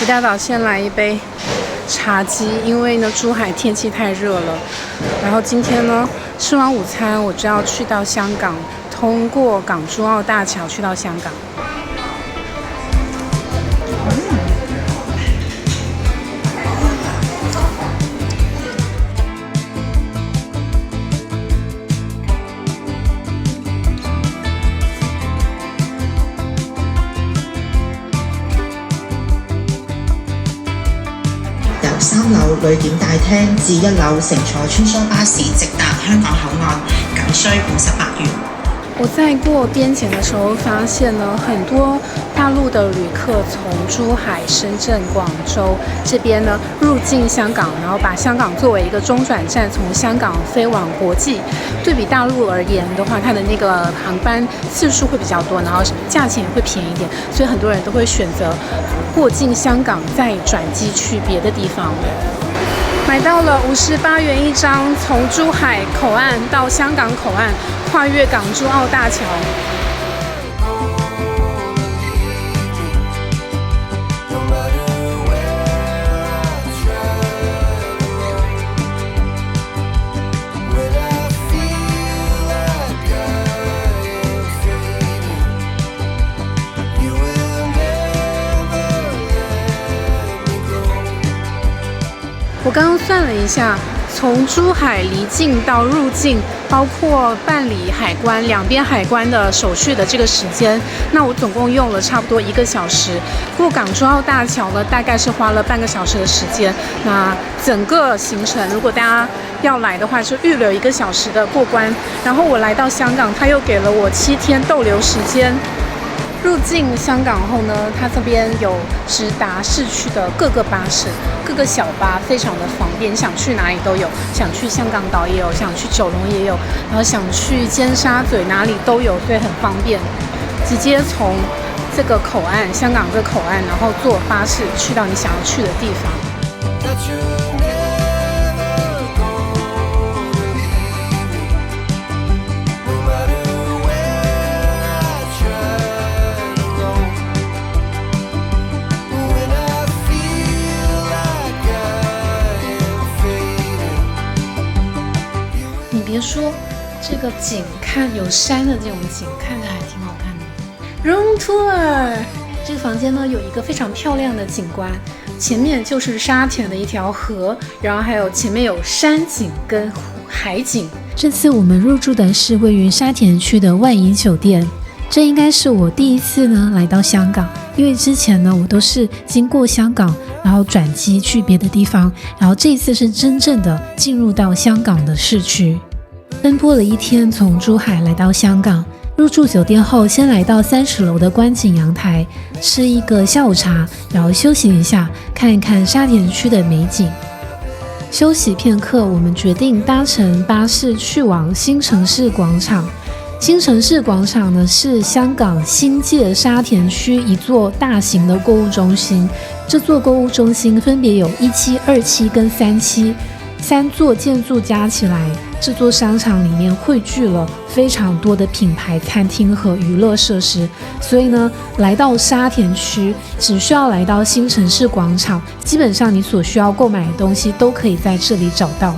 一大早先来一杯茶几，因为呢珠海天气太热了。然后今天呢吃完午餐，我就要去到香港，通过港珠澳大桥去到香港。3樓旅檢大廳至1樓乘坐穿梭巴士直達香港口岸，僅需58元。我在过边检的时候发现呢，很多大陆的旅客从珠海、深圳、广州这边呢入境香港，然后把香港作为一个中转站，从香港飞往国际。对比大陆而言的话，它的那个航班次数会比较多，然后价钱也会便宜一点，所以很多人都会选择过境香港，再转机去别的地方。买到了58元一张，从珠海口岸到香港口岸，跨越港珠澳大桥。我刚刚算了一下，从珠海离境到入境，包括办理海关两边海关的手续的这个时间，那我总共用了差不多1个小时。过港珠澳大桥呢，大概是花了半个小时的时间。那整个行程，如果大家要来的话，就预留1个小时的过关。然后我来到香港，他又给了我7天逗留时间。入境香港后呢，它这边有直达市区的各个巴士、各个小巴，非常的方便，想去哪里都有，想去香港岛也有，想去九龙也有，然后想去尖沙咀哪里都有，所以很方便。直接从这个口岸，香港这个口岸，然后坐巴士去到你想要去的地方。别说这个景看有山的这种景，看着还挺好看的。Room Tour 这个房间呢有一个非常漂亮的景观，前面就是沙田的一条河，然后还有前面有山景跟海景。这次我们入住的是位于沙田区的万怡酒店，这应该是我第一次呢来到香港，因为之前呢我都是经过香港，然后转机去别的地方，然后这一次是真正的进入到香港的市区。奔波了1天，从珠海来到香港。入住酒店后，先来到30楼的观景阳台，吃一个下午茶，然后休息一下，看一看沙田区的美景。休息片刻，我们决定搭乘巴士去往新城市广场。新城市广场呢，是香港新界沙田区一座大型的购物中心。这座购物中心分别有1期、2期跟3期，3座建筑加起来，这座商场里面汇聚了非常多的品牌餐厅和娱乐设施，所以呢，来到沙田区只需要来到新城市广场，基本上你所需要购买的东西都可以在这里找到。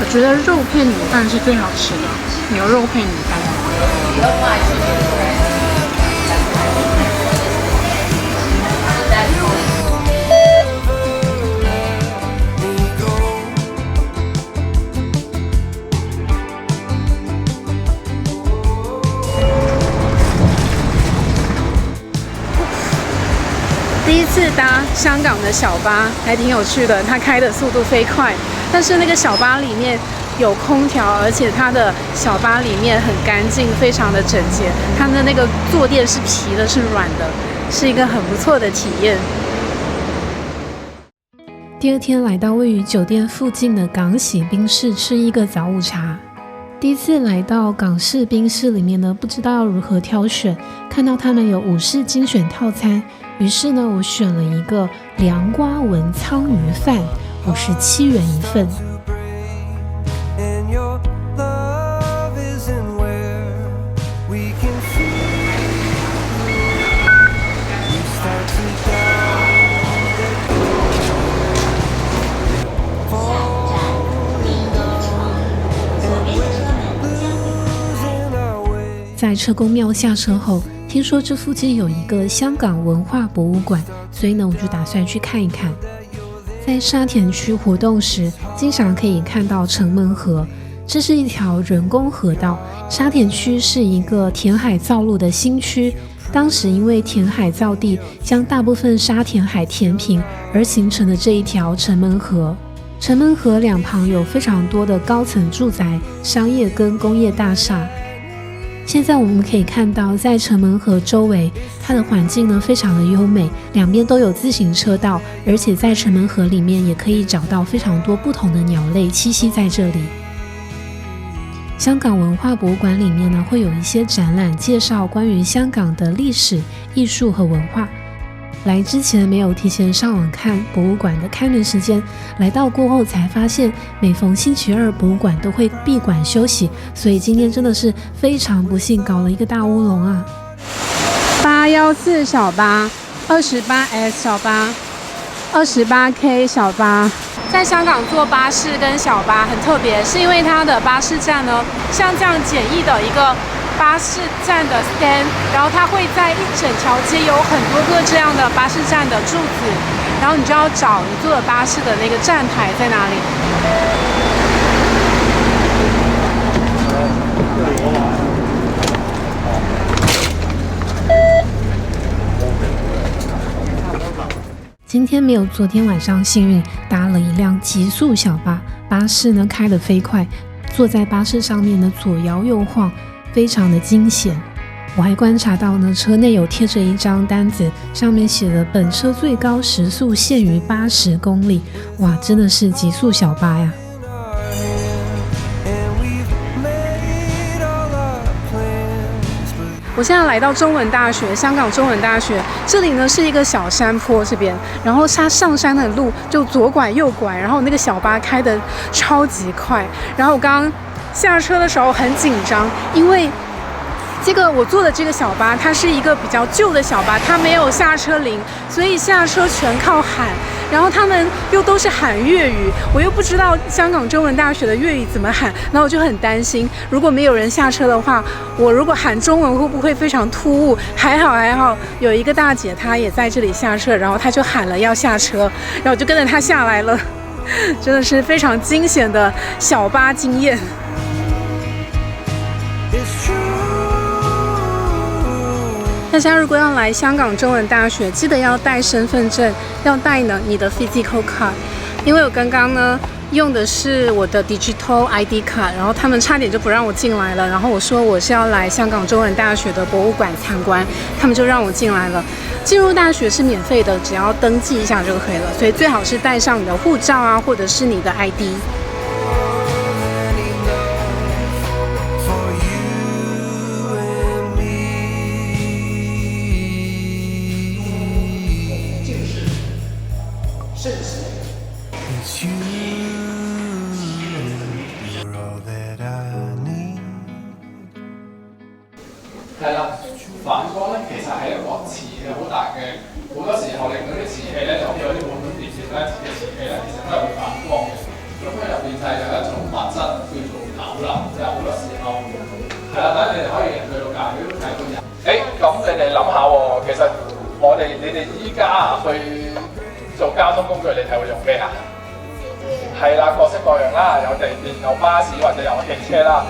我觉得肉配米饭是最好吃的，牛肉配米饭。第一次搭香港的小巴，还挺有趣的，它开的速度飞快，但是那个小巴里面有空调，而且它的小巴里面很干净，非常的整洁，它的那个坐垫是皮的，是软的，是一个很不错的体验。第2天来到位于酒店附近的港喜宾室吃一个早午茶。第一次来到港式宾室里面呢，不知道要如何挑选，看到他们有5式精选套餐，于是呢，我选了一个凉瓜纹鲳鱼饭，57元一份。车公庙下车后，听说这附近有一个香港文化博物馆，所以呢，我就打算去看一看。在沙田区活动时，经常可以看到城门河，这是一条人工河道。沙田区是一个填海造陆的新区，当时因为填海造地，将大部分沙田海填平而形成的这一条城门河。城门河两旁有非常多的高层住宅、商业跟工业大厦。现在我们可以看到，在城门河周围，它的环境呢非常的优美，两边都有自行车道，而且在城门河里面也可以找到非常多不同的鸟类栖息在这里。香港文化博物馆里面呢，会有一些展览介绍关于香港的历史、艺术和文化。来之前没有提前上网看博物馆的开门时间，来到过后才发现，每逢星期二博物馆都会闭馆休息，所以今天真的是非常不幸，搞了一个大乌龙啊！814小巴、28S 小巴、28K 小巴。在香港坐巴士跟小巴很特别，是因为它的巴士站呢，像这样简易的一个巴士站的 stand， 然后它会在一整条街有很多个这样的巴士站的柱子，然后你就要找你坐的巴士的那个站牌在哪里。今天没有昨天晚上幸运搭了一辆极速小巴，巴士呢开得飞快，坐在巴士上面呢左摇右晃，非常的惊险。我还观察到呢，车内有贴着一张单子，上面写了本车最高时速限于80公里，哇，真的是极速小巴呀！我现在来到中文大学，香港中文大学，这里呢是一个小山坡这边，然后它上山的路就左拐右拐，然后那个小巴开得超级快，然后我刚刚下车的时候很紧张，因为我坐的这个小巴，它是一个比较旧的小巴，它没有下车铃，所以下车全靠喊。然后他们又都是喊粤语，我又不知道香港中文大学的粤语怎么喊，然后我就很担心，如果没有人下车的话，我如果喊中文会不会非常突兀？还好，有一个大姐她也在这里下车，然后她就喊了要下车，然后我就跟着她下来了，真的是非常惊险的小巴经验。大家如果要来香港中文大学，记得要带身份证，要带呢你的 physical card， 因为我刚刚呢用的是我的 digital ID 卡，然后他们差点就不让我进来了。然后我说我是要来香港中文大学的博物馆参观，他们就让我进来了。进入大学是免费的，只要登记一下就可以了，所以最好是带上你的护照啊，或者是你的 ID。係啦，反光咧其實係一個磁嘅好大嘅，好多時候令到啲瓷器咧，就好似有啲本本碟碟咧嘅瓷器咧，其實都係會反光嘅。咁佢入邊就係有一種物質叫做紐啦，即係好多時候係啦，等你哋可以去到隔籬睇到人。咁你哋諗下喎，其實你哋依家去做交通工具，你哋會用咩啊？係啦，各式各樣啦，有地鐵、有巴士或者有汽車啦。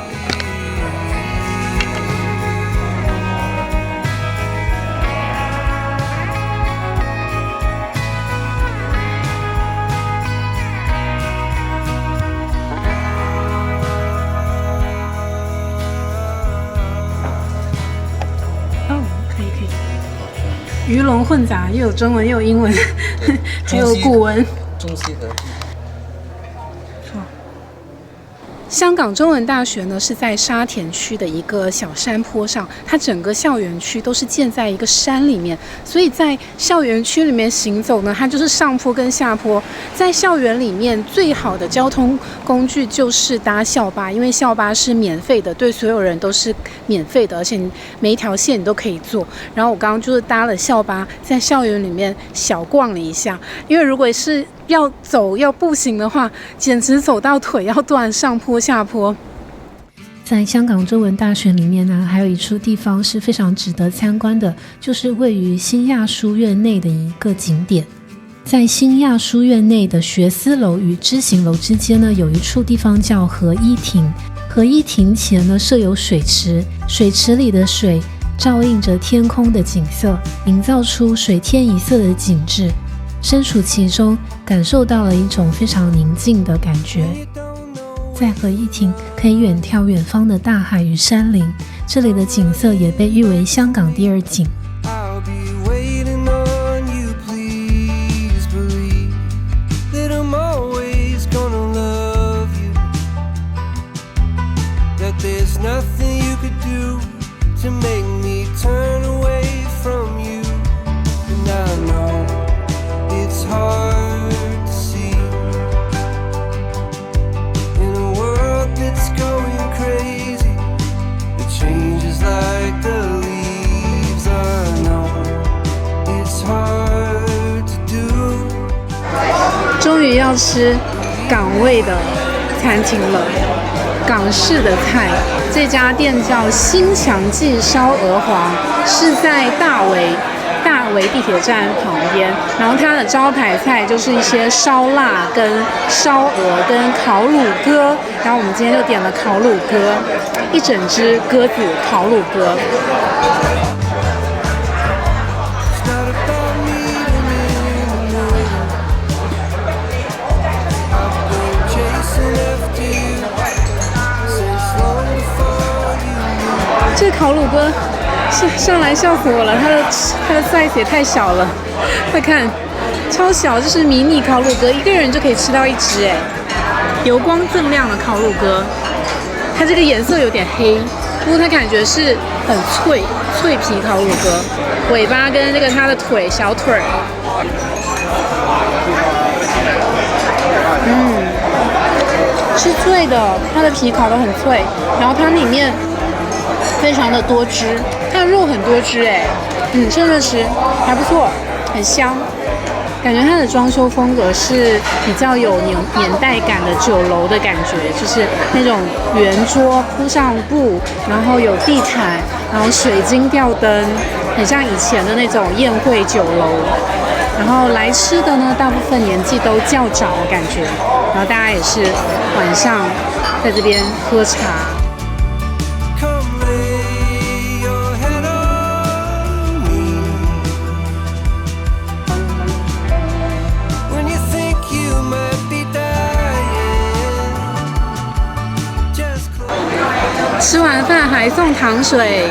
鱼龙混杂，又有中文又有英文，还有古文。中西合璧。香港中文大学呢是在沙田区的一个小山坡上，它整个校园区都是建在一个山里面，所以在校园区里面行走呢，它就是上坡跟下坡。在校园里面最好的交通工具就是搭校巴，因为校巴是免费的，对所有人都是免费的，而且每一条线你都可以坐。然后我刚刚就是搭了校巴，在校园里面小逛了一下，因为如果是要走要步行的话，简直走到腿要断，上坡下坡。在香港中文大学里面呢，还有一处地方是非常值得参观的，就是位于新亚书院内的一个景点。在新亚书院内的学思楼与知行楼之间呢，有一处地方叫合一亭。合一亭前呢设有水池，水池里的水照映着天空的景色，营造出水天一色的景致。身处其中，感受到了一种非常宁静的感觉。在合一亭可以远眺远方的大海与山林，这里的景色也被誉为香港第二景。终于要吃港味的餐厅了，港式的菜。这家店叫新强记烧鹅黄，是在大围地铁站旁边。然后它的招牌菜就是一些烧腊跟烧鹅跟烤乳鸽。然后我们今天就点了烤乳鸽，一整只鸽子烤乳鸽。这烤乳鸽上来笑死我了，它的 size 也太小了，快看，超小，就是迷你烤乳鸽，一个人就可以吃到一只哎，油光锃亮的烤乳鸽，它这个颜色有点黑，不过它感觉是很脆皮烤乳鸽，尾巴跟这个它的小腿，是脆的，它的皮烤得很脆，然后它里面非常的多汁，它的肉很多汁哎，趁热吃还不错，很香。感觉它的装修风格是比较有年代感的酒楼的感觉，就是那种圆桌铺上布，然后有地毯，然后水晶吊灯，很像以前的那种宴会酒楼。然后来吃的呢，大部分年纪都较长的感觉，然后大家也是晚上在这边喝茶。吃完饭还送糖水，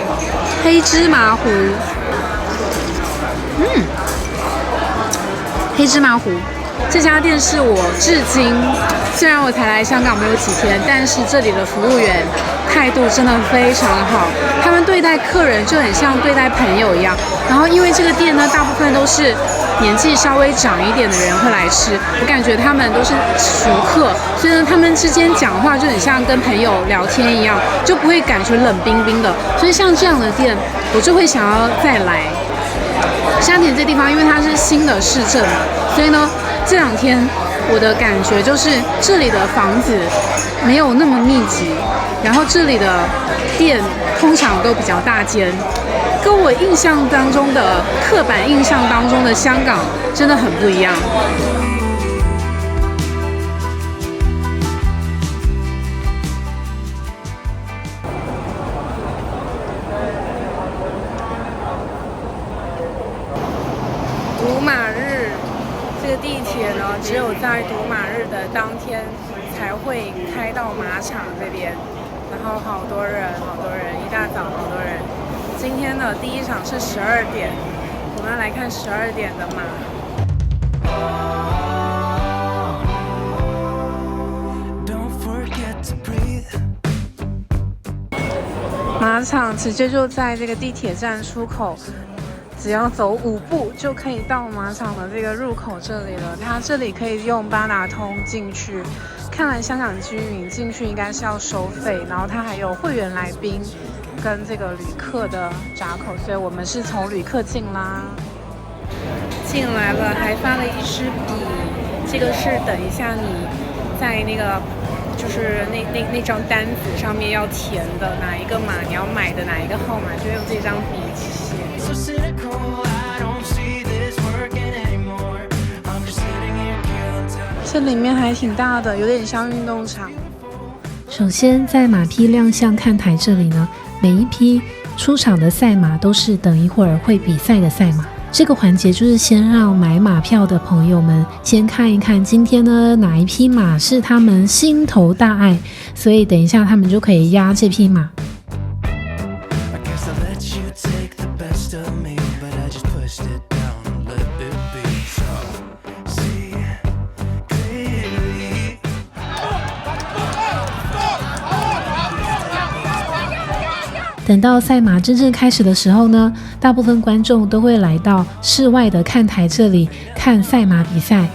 黑芝麻糊。黑芝麻糊这家店是我至今，虽然我才来香港没有几天，但是这里的服务员态度真的非常好，他们对待客人就很像对待朋友一样。然后因为这个店呢，大部分都是年纪稍微长一点的人会来吃，我感觉他们都是熟客，所以呢，他们之间讲话就很像跟朋友聊天一样，就不会感觉冷冰冰的。所以像这样的店，我就会想要再来。沙田这地方，因为它是新的市政，所以呢，这2天我的感觉就是这里的房子没有那么密集，然后这里的店通常都比较大间，跟我印象当中的刻板印象当中的香港真的很不一样。赌马日，这个地铁呢，只有在赌马日的当天才会开到马场这边，然后好多人，一大早好多人。今天的第一场是12点，我们要来看12点的马。马场直接就在这个地铁站出口，只要走5步就可以到马场的这个入口这里了。它这里可以用八达通进去，看来香港居民进去应该是要收费，然后它还有会员来宾跟这个旅客的闸口，所以我们是从旅客进啦。进来了，还发了一支笔，这个是等一下你在那个就是那张单子上面要填的哪一个码，你要买的哪一个号码，就用这张笔写。这里面还挺大的，有点像运动场。首先，在马匹亮相看台这里呢，每一匹出场的赛马都是等一会儿会比赛的赛马。这个环节就是先让买马票的朋友们先看一看今天呢哪一匹马是他们心头大爱，所以等一下他们就可以压这匹马。等到赛马真正开始的时候呢，大部分观众都会来到室外的看台这里看赛马比赛。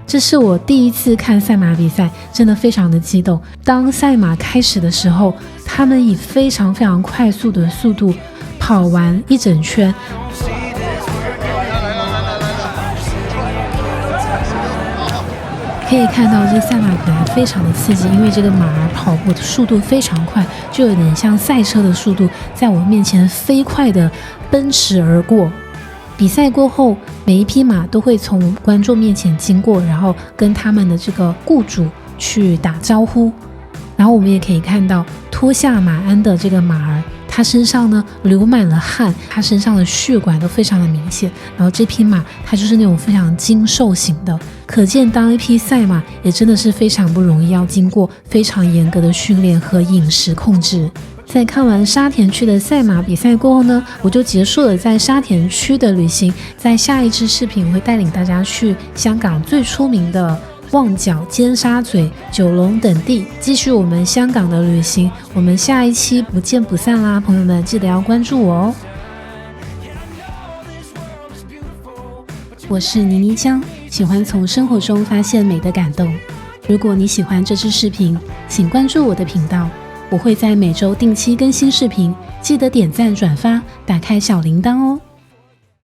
这是我第一次看赛马比赛，真的非常的激动。当赛马开始的时候，他们以非常非常快速的速度跑完一整圈。可以看到这个赛马比赛非常的刺激，因为这个马儿跑步的速度非常快，就有点像赛车的速度，在我面前飞快的奔驰而过。比赛过后，每一匹马都会从观众面前经过，然后跟他们的这个雇主去打招呼。然后我们也可以看到脱下马鞍的这个马儿，它身上呢流满了汗，它身上的血管都非常的明显。然后这匹马它就是那种非常精瘦型的，可见当一匹赛马也真的是非常不容易，要经过非常严格的训练和饮食控制。在看完沙田区的赛马比赛过后呢，我就结束了在沙田区的旅行。在下一支视频我会带领大家去香港最出名的旺角、尖沙咀、九龙等地，继续我们香港的旅行。我们下一期不见不散啦，朋友们记得要关注我哦。我是倪妮江，喜欢从生活中发现美的感动。如果你喜欢这支视频，请关注我的频道，我会在每周定期更新视频，记得点赞、转发、打开小铃铛哦。